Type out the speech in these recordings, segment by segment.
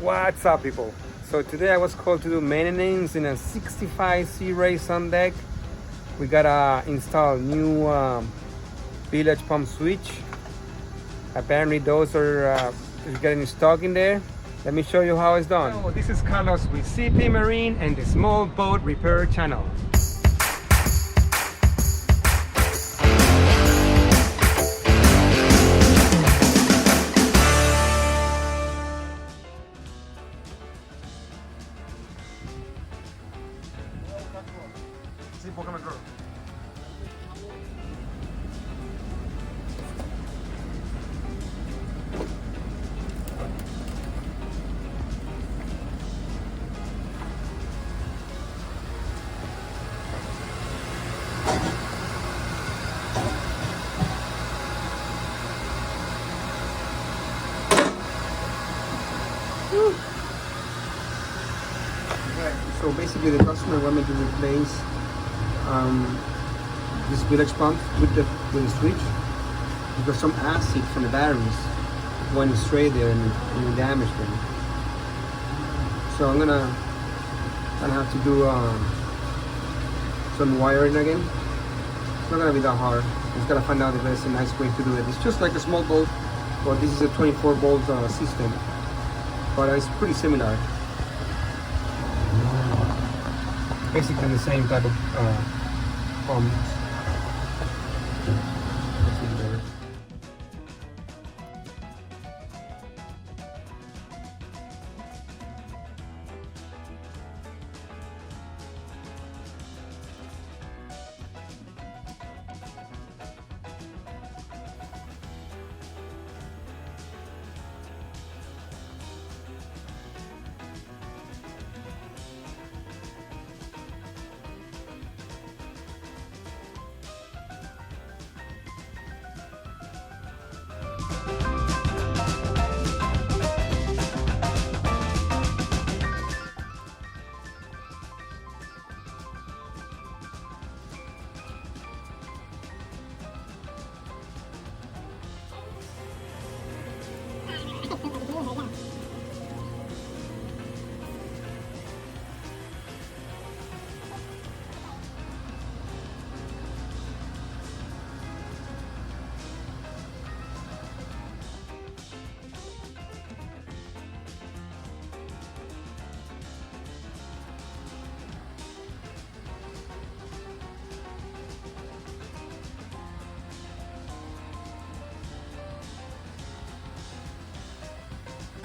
What's up, people? So today I was called to do maintenance in a 65 Sea Race on deck. We gotta install new village pump switch. Apparently those are getting stuck in there. Let me show you how it's done. So this is Carlos with CP Marine and the Small Boat Repair Channel. Sí, poco me creo. So basically the customer wanted to replace this village pump with the switch because some acid from the batteries went straight there and damaged them. So I'm gonna have to do some wiring again. It's not gonna be that hard. Just gotta find out if there's a nice way to do it. It's just like a small boat, but this is a 24 volt system, but it's pretty similar. Basically the same type of pumps.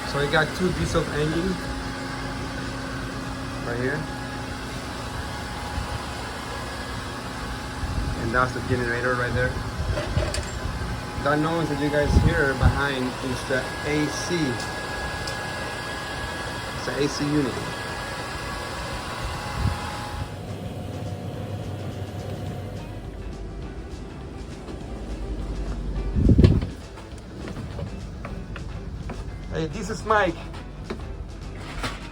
So we got two diesel engines right here, and that's the generator right there. That noise that you guys hear behind is the AC. It's the AC unit. Hey, this is Mike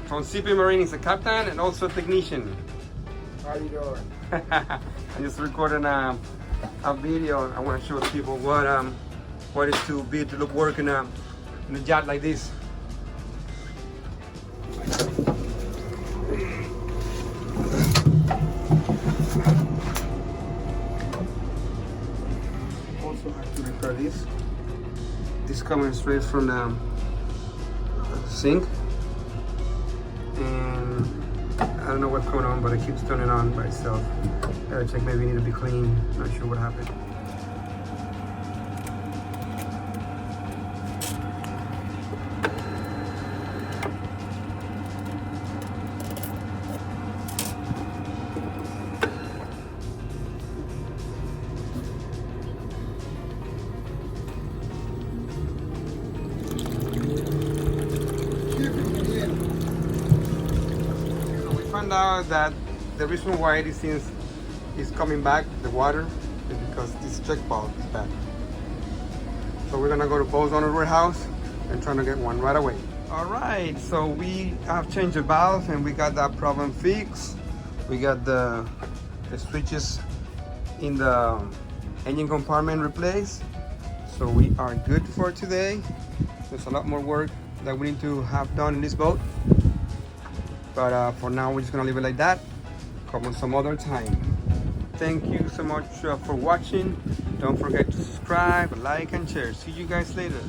from CP Marine. He's a captain and also a technician. How you doing? I'm just recording a video. I want to show people what it is to look work in a yacht like this. Also have to repair this. This coming straight from the sink, and I don't know what's going on, but it keeps turning on by itself. Gotta check, maybe it need to be clean. Not sure what happened. Found out that the reason why this thing is coming back, the water, is because this check valve is bad. So we're gonna go to Bo's owner's warehouse and trying to get one right away. All right, so we have changed the valve and we got that problem fixed. We got the switches in the engine compartment replaced. So we are good for today. There's a lot more work that we need to have done in this boat. But for now, we're just gonna leave it like that. Come on some other time. Thank you so much for watching. Don't forget to subscribe, like, and share. See you guys later.